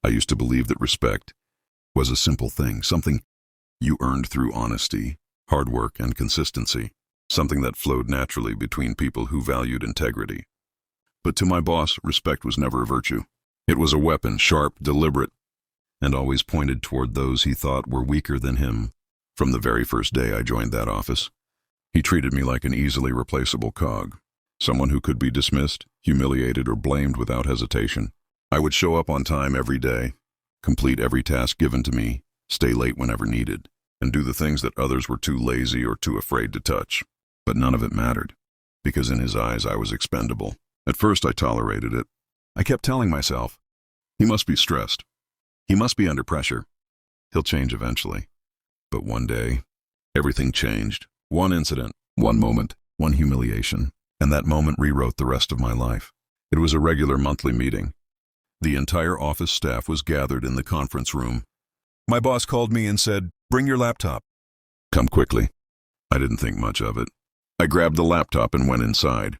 I used to believe that respect was a simple thing, something you earned through honesty, hard work, and consistency, something that flowed naturally between people who valued integrity. But to my boss, respect was never a virtue. It was a weapon, sharp, deliberate, and always pointed toward those he thought were weaker than him. From the very first day I joined that office, he treated me like an easily replaceable cog, someone who could be dismissed, humiliated, or blamed without hesitation. I would show up on time every day, complete every task given to me, stay late whenever needed, and do the things that others were too lazy or too afraid to touch. But none of it mattered, because in his eyes I was expendable. At first I tolerated it. I kept telling myself, he must be stressed. He must be under pressure. He'll change eventually. But one day, everything changed. One incident, one moment, one humiliation, and that moment rewrote the rest of my life. It was a regular monthly meeting. The entire office staff was gathered in the conference room. My boss called me and said, "Bring your laptop. Come quickly." I didn't think much of it. I grabbed the laptop and went inside.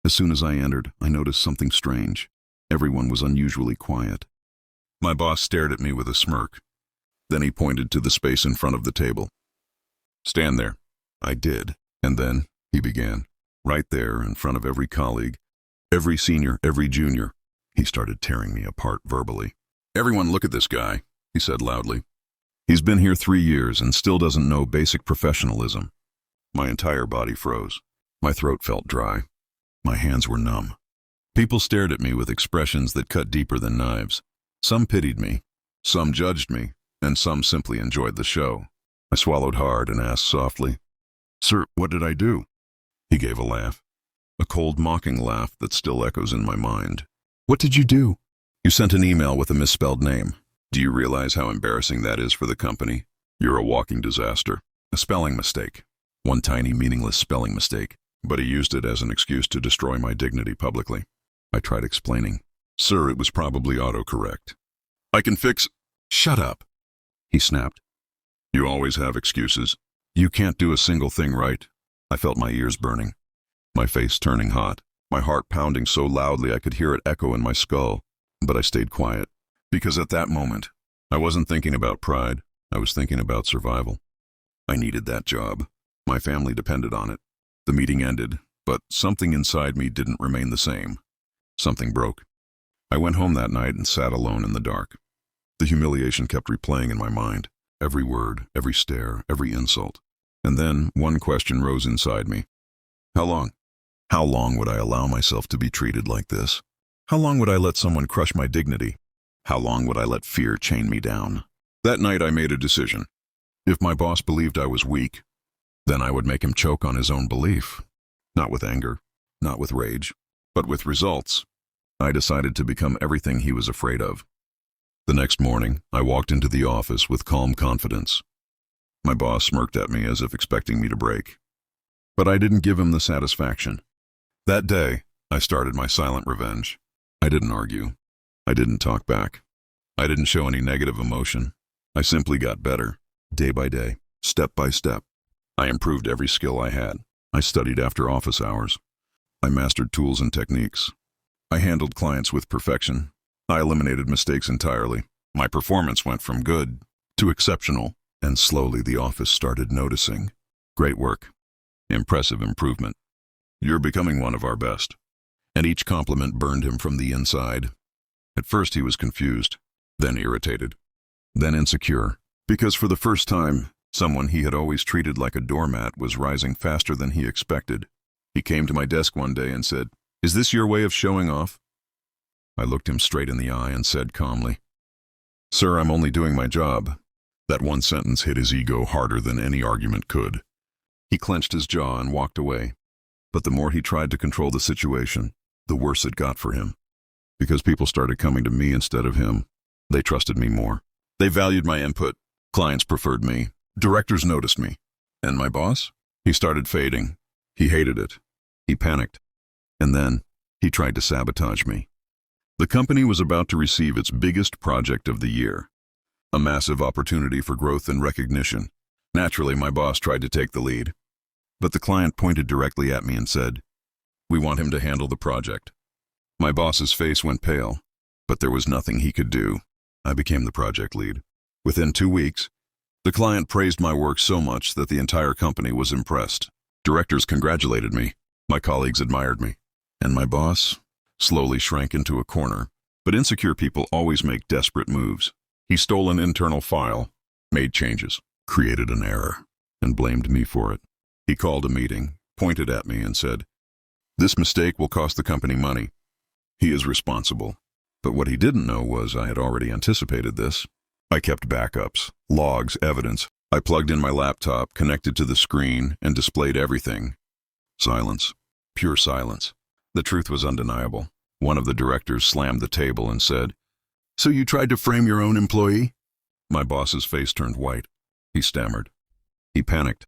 As soon as I entered, I noticed something strange. Everyone was unusually quiet. My boss stared at me with a smirk. Then he pointed to the space in front of the table. "Stand there." I did, and then he began. Right there, in front of every colleague, every senior, every junior, he started tearing me apart verbally. "Everyone look at this guy," he said loudly. "He's been here 3 years and still doesn't know basic professionalism." My entire body froze. My throat felt dry. My hands were numb. People stared at me with expressions that cut deeper than knives. Some pitied me, some judged me, and some simply enjoyed the show. I swallowed hard and asked softly, "Sir, what did I do?" He gave a laugh, a cold, mocking laugh that still echoes in my mind. "What did you do?" "You sent an email with a misspelled name. Do you realize how embarrassing that is for the company? You're a walking disaster." A spelling mistake. One tiny, meaningless spelling mistake. But he used it as an excuse to destroy my dignity publicly. I tried explaining. "Sir, it was probably autocorrect. I can fix—" "Shut up," he snapped. "You always have excuses. You can't do a single thing right." I felt my ears burning, my face turning hot, my heart pounding so loudly I could hear it echo in my skull. But I stayed quiet, because at that moment, I wasn't thinking about pride. I was thinking about survival. I needed that job. My family depended on it. The meeting ended, but something inside me didn't remain the same. Something broke. I went home that night and sat alone in the dark. The humiliation kept replaying in my mind. Every word, every stare, every insult. And then one question rose inside me. How long? How long would I allow myself to be treated like this? How long would I let someone crush my dignity? How long would I let fear chain me down? That night I made a decision. If my boss believed I was weak, then I would make him choke on his own belief. Not with anger, not with rage, but with results. I decided to become everything he was afraid of. The next morning, I walked into the office with calm confidence. My boss smirked at me as if expecting me to break. But I didn't give him the satisfaction. That day, I started my silent revenge. I didn't argue. I didn't talk back. I didn't show any negative emotion. I simply got better, day by day, step by step. I improved every skill I had. I studied after office hours. I mastered tools and techniques. I handled clients with perfection. I eliminated mistakes entirely. My performance went from good to exceptional, and slowly the office started noticing. Great work. Impressive improvement. You're becoming one of our best. And each compliment burned him from the inside. At first he was confused, then irritated, then insecure, because for the first time, someone he had always treated like a doormat was rising faster than he expected. He came to my desk one day and said, "Is this your way of showing off?" I looked him straight in the eye and said calmly, "Sir, I'm only doing my job." That one sentence hit his ego harder than any argument could. He clenched his jaw and walked away. But the more he tried to control the situation, the worse it got for him. Because people started coming to me instead of him. They trusted me more. They valued my input. Clients preferred me. Directors noticed me. And my boss? He started fading. He hated it. He panicked. And then, he tried to sabotage me. The company was about to receive its biggest project of the year. A massive opportunity for growth and recognition. Naturally, my boss tried to take the lead. But the client pointed directly at me and said, "We want him to handle the project." My boss's face went pale, but there was nothing he could do. I became the project lead. Within 2 weeks, the client praised my work so much that the entire company was impressed. Directors congratulated me, my colleagues admired me, and my boss slowly shrank into a corner. But insecure people always make desperate moves. He stole an internal file, made changes, created an error, and blamed me for it. He called a meeting, pointed at me, and said, "This mistake will cost the company money. He is responsible." But what he didn't know was I had already anticipated this. I kept backups, logs, evidence. I plugged in my laptop, connected to the screen, and displayed everything. Silence. Pure silence. The truth was undeniable. One of the directors slammed the table and said, "So you tried to frame your own employee?" My boss's face turned white. He stammered. He panicked.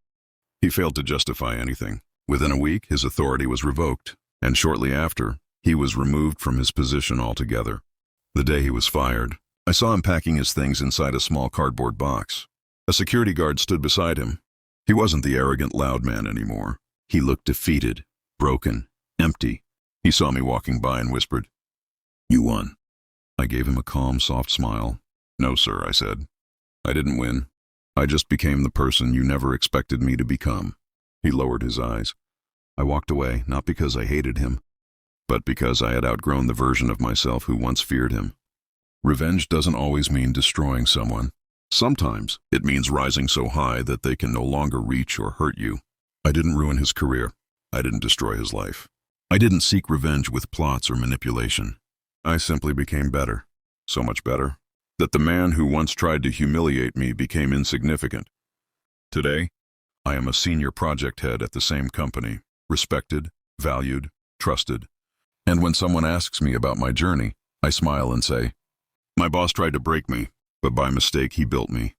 He failed to justify anything. Within a week, his authority was revoked, and shortly after, he was removed from his position altogether. The day he was fired, I saw him packing his things inside a small cardboard box. A security guard stood beside him. He wasn't the arrogant loud man anymore. He looked defeated, broken, empty. He saw me walking by and whispered, "You won." I gave him a calm, soft smile. "No, sir," I said. "I didn't win. I just became the person you never expected me to become." He lowered his eyes. I walked away, not because I hated him, but because I had outgrown the version of myself who once feared him. Revenge doesn't always mean destroying someone. Sometimes it means rising so high that they can no longer reach or hurt you. I didn't ruin his career. I didn't destroy his life. I didn't seek revenge with plots or manipulation. I simply became better, so much better, that the man who once tried to humiliate me became insignificant. Today, I am a senior project head at the same company, respected, valued, trusted. And when someone asks me about my journey, I smile and say, "My boss tried to break me, but by mistake he built me."